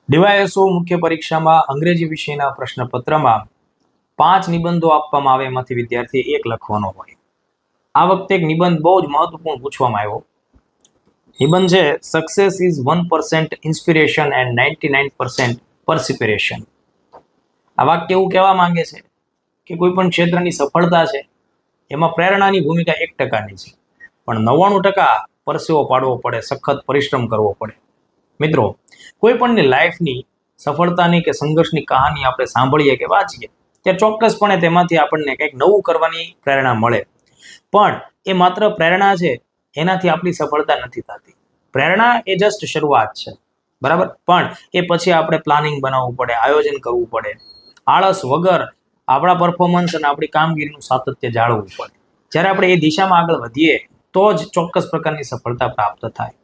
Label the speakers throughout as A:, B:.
A: DYSO મુખ્ય પરીક્ષામાં અંગ્રેજી વિષયના પ્રશ્નપત્રમાં 5 નિબંધો આપવામાં આવે એમાંથી વિદ્યાર્થી 1 લખવાનો હોય. આ વખતે એક નિબંધ બહુ જ મહત્વપૂર્ણ પૂછવામાં આવ્યો. નિબંધ છે સક્સેસ ઇઝ 1% ઇન્સ્પિરેશન એન્ડ 99% પરસિપિરેશન. આ વાક્ય એવું કહેવા માંગે છે કે કોઈ પણ ક્ષેત્રની સફળતા છે એમાં પ્રેરણાની ભૂમિકા 1%ની છે, પણ 99% પરસેવો પાડવો પડે, સખત પરિશ્રમ કરવો પડે. મિત્રો, કોઈ પણની લાઈફની સફળતાની કે સંઘર્ષની કહાની આપણે સાંભળીએ કે વાંચીએ ત્યારે ચોક્કસપણે તેમાંથી આપણને કંઈક નવું કરવાની પ્રેરણા મળે. પણ એ માત્ર પ્રેરણા છે, એનાથી આપણી સફળતા નથી થતી. પ્રેરણા એ જસ્ટ શરૂઆત છે, બરાબર? પણ એ પછી આપણે પ્લાનિંગ બનાવવું પડે, આયોજન કરવું પડે. આળસ વગર આપણા પરફોર્મન્સ અને આપણી કામગીરીનું સાતત્ય જાળવવું પડે. જ્યારે આપણે એ દિશામાં આગળ વધીએ તો જ ચોક્કસ પ્રકારની સફળતા પ્રાપ્ત થાય.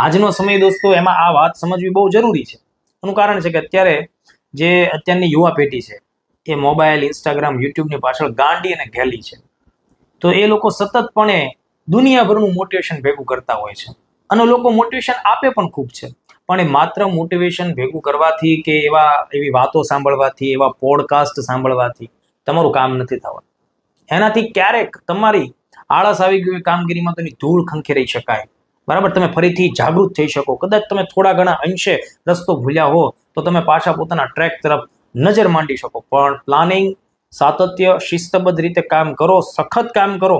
A: આજનો સમય દોસ્તો, એમાં આ વાત સમજવી બહુ જરૂરી છે. એનું કારણ છે કે અત્યારની યુવા પેઢી છે એ મોબાઈલ, ઇન્સ્ટાગ્રામ, યુટ્યુબની પાછળ ગાંડી અને ઘેલી છે. તો એ લોકો સતતપણે દુનિયાભરનું મોટિવેશન ભેગું કરતા હોય છે અને લોકો મોટિવેશન આપે પણ ખૂબ છે. પણ એ માત્ર મોટિવેશન ભેગું કરવાથી કે એવી વાતો સાંભળવાથી, એવા પોડકાસ્ટ સાંભળવાથી તમારું કામ નથી થવાનું. એનાથી ક્યારેક તમારી આળસ આવી ગઈ કામગીરીમાં તેની ધૂળ ખંખેરી શકાય, બરાબર? તમે ફરીથી જાગૃત થઈ શકો. કદાચ તમે થોડા ઘણા અંશે રસ્તો ભૂલ્યા હો તો તમે પાછા પોતાના ટ્રેક તરફ નજર માંડી શકો. પણ પ્લાનિંગ, સાતત્ય, શિસ્તબદ્ધ રીતે કામ કરો, સખત કામ કરો,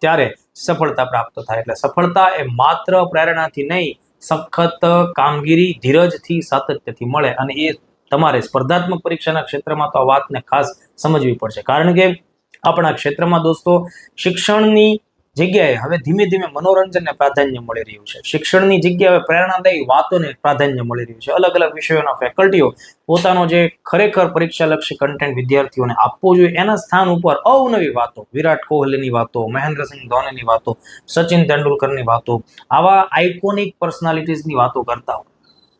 A: ત્યારે સફળતા પ્રાપ્ત થાય. એટલે સફળતા એ માત્ર પ્રેરણાથી નહીં, સખત કામગીરી, ધીરજથી, સાતત્યથી મળે. અને એ તમારે સ્પર્ધાત્મક પરીક્ષાના ક્ષેત્રમાં તો આ વાતને ખાસ સમજવી પડશે. કારણ કે આપણા ક્ષેત્રમાં દોસ્તો શિક્ષણની જગ્યાએ હવે ધીમે ધીમે મનોરંજનને પ્રાધાન્ય મળી રહ્યું છે. શિક્ષણની જગ્યાએ પ્રેરણાદાયી વાતોને પ્રાધાન્ય મળી રહ્યું છે. અલગ અલગ વિષયોના ફેકલ્ટીઓ પોતાનો જે ખરેખર પરીક્ષાલક્ષી કન્ટેન્ટ વિદ્યાર્થીઓને આપવો જોઈએ એના સ્થાન ઉપર અવનવી વાતો, વિરાટ કોહલીની વાતો, મહેન્દ્રસિંહ ધોનીની વાતો, સચિન તેંડુલકરની વાતો, આવા આઇકોનિક પર્સનાલિટીઝની વાતો કરતા હોય,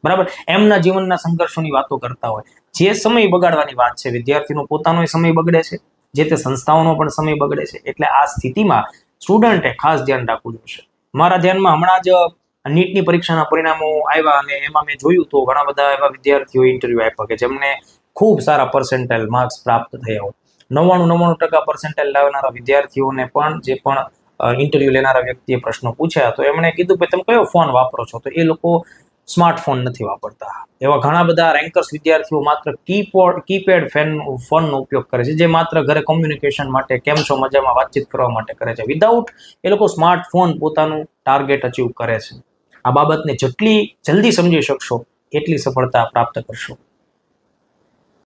A: બરાબર? એમના જીવનના સંઘર્ષોની વાતો કરતા હોય. જે સમય બગાડવાની વાત છે, વિદ્યાર્થીનો પોતાનો સમય બગડે છે, જે તે સંસ્થાઓનો પણ સમય બગડે છે. એટલે આ સ્થિતિમાં સ્ટુડન્ટે ખાસ ધ્યાન રાખવું જોઈએ. મારા ધ્યાનમાં હમણાં જ નીટની પરીક્ષાના પરિણામો આવ્યા અને એમાં મેં જોયું તો ઘણા બધા એવા વિદ્યાર્થીઓ ઇન્ટરવ્યુ આપ્યા કે જેમને ખૂબ સારા પર્સન્ટાઇલ માર્ક્સ પ્રાપ્ત થયા હોય. 99% પર્સન્ટાઇલ લાવનારા વિદ્યાર્થીઓને પણ જે પણ ઇન્ટરવ્યુ લેનારા વ્યક્તિએ પ્રશ્નો પૂછ્યા તો એમણે કીધું કે તમે કયો ફોન વાપરો છો? તો એ લોકો સ્માર્ટફોન નથી વાપરતા. એવા ઘણા બધા રેન્કર્સ વિદ્યાર્થીઓ માત્ર કીપેડ ફોનનો ઉપયોગ કરે છે, જે માત્ર ઘરે કોમ્યુનિકેશન માટે, કેમ છો, મજામાં, વાતચીત કરવા માટે કરે છે. વિધાઉટ એ લોકો સ્માર્ટફોન પોતાનું ટાર્ગેટ અચીવ કરે છે. આ બાબતને જેટલી જલ્દી સમજી શકશો એટલી સફળતા પ્રાપ્ત કરશો.